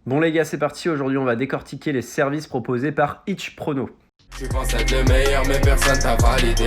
Bon les gars, c'est parti. Aujourd'hui, on va décortiquer les services proposés par Itchprono. Tu penses être le meilleur, mais personne t'a validé.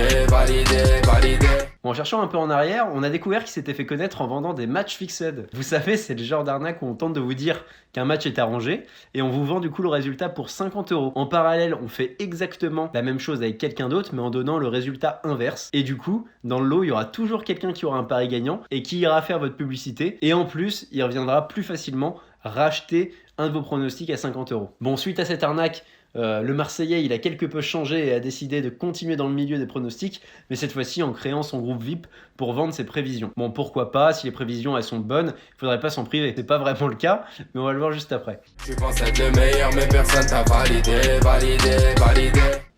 Bon, en cherchant un peu en arrière, on a découvert qu'il s'était fait connaître en vendant des matchs fixed. Vous savez, c'est le genre d'arnaque où on tente de vous dire qu'un match est arrangé et on vous vend du coup le résultat pour 50€. En parallèle, on fait exactement la même chose avec quelqu'un d'autre, mais en donnant le résultat inverse. Et du coup, dans le lot, il y aura toujours quelqu'un qui aura un pari gagnant et qui ira faire votre publicité. Et en plus, il reviendra plus facilement racheter un de vos pronostics à 50€. Bon, suite à cette arnaque, le Marseillais, il a quelque peu changé et a décidé de continuer dans le milieu des pronostics, mais cette fois-ci en créant son groupe VIP pour vendre ses prévisions. Bon, pourquoi pas, si les prévisions elles sont bonnes, il faudrait pas s'en priver. C'est pas vraiment le cas, mais on va le voir juste après. Tu penses être le meilleur, mais personne t'a validé.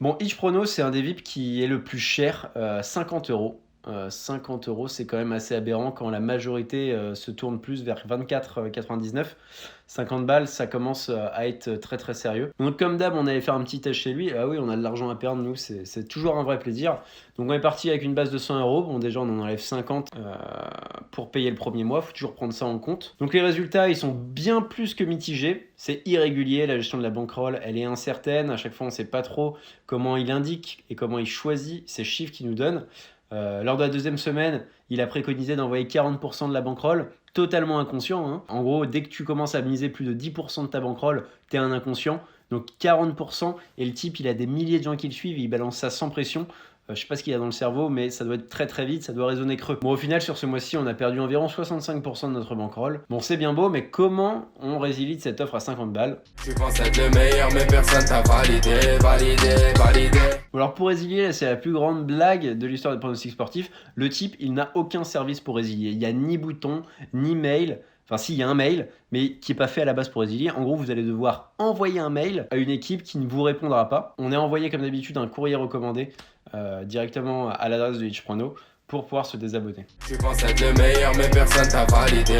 Bon, Itchprono, c'est un des VIP qui est le plus cher, 50€. 50€, c'est quand même assez aberrant quand la majorité se tourne plus vers 24,99. 50 balles, ça commence à être très très sérieux. Donc comme d'hab, on allait faire un petit test chez lui. Ah oui, on a de l'argent à perdre, nous, c'est toujours un vrai plaisir. Donc on est parti avec une base de 100€. Bon, déjà, on en enlève 50 pour payer le premier mois. Faut toujours prendre ça en compte. Donc les résultats, ils sont bien plus que mitigés. C'est irrégulier, la gestion de la bankroll, elle est incertaine. À chaque fois, on ne sait pas trop comment il indique et comment il choisit ces chiffres qu'il nous donne. Lors de la deuxième semaine, il a préconisé d'envoyer 40% de la bankroll, totalement inconscient. Hein. En gros, dès que tu commences à miser plus de 10% de ta bankroll, t'es un inconscient. Donc 40%, et le type, il a des milliers de gens qui le suivent, il balance ça sans pression. Je sais pas ce qu'il y a dans le cerveau, mais ça doit être très très vite, ça doit résonner creux. Bon, au final, sur ce mois-ci, on a perdu environ 65% de notre bankroll. Bon, c'est bien beau, mais comment on résilie de cette offre à 50 balles? Tu penses être le meilleur, mais personne t'a validé. Bon, alors pour résilier, c'est la plus grande blague de l'histoire des pronostics sportifs. Le type, il n'a aucun service pour résilier. Il n'y a ni bouton, ni mail. Enfin, si, il y a un mail, mais qui n'est pas fait à la base pour résilier. En gros, vous allez devoir envoyer un mail à une équipe qui ne vous répondra pas. On est envoyé, comme d'habitude, un courrier recommandé directement à l'adresse de Itchprono pour pouvoir se désabonner. Tu penses être le meilleur, mais personne t'a validé.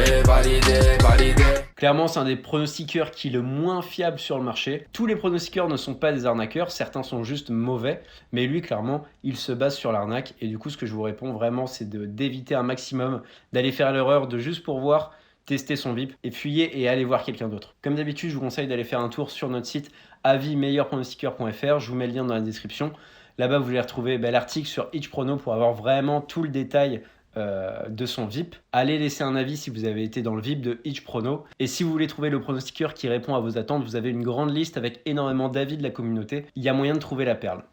Clairement, c'est un des pronostiqueurs qui est le moins fiable sur le marché. Tous les pronostiqueurs ne sont pas des arnaqueurs, certains sont juste mauvais, mais lui, clairement, il se base sur l'arnaque. Et du coup, ce que je vous réponds vraiment, c'est d'éviter un maximum, d'aller faire l'erreur de juste pour voir, tester son VIP et fuyez et allez voir quelqu'un d'autre. Comme d'habitude, je vous conseille d'aller faire un tour sur notre site avis-meilleurpronostiqueur.fr. Je vous mets le lien dans la description. Là-bas, vous allez retrouver l'article sur Itchprono pour avoir vraiment tout le détail de son VIP. Allez laisser un avis si vous avez été dans le VIP de Itchprono. Et si vous voulez trouver le pronostiqueur qui répond à vos attentes, vous avez une grande liste avec énormément d'avis de la communauté. Il y a moyen de trouver la perle.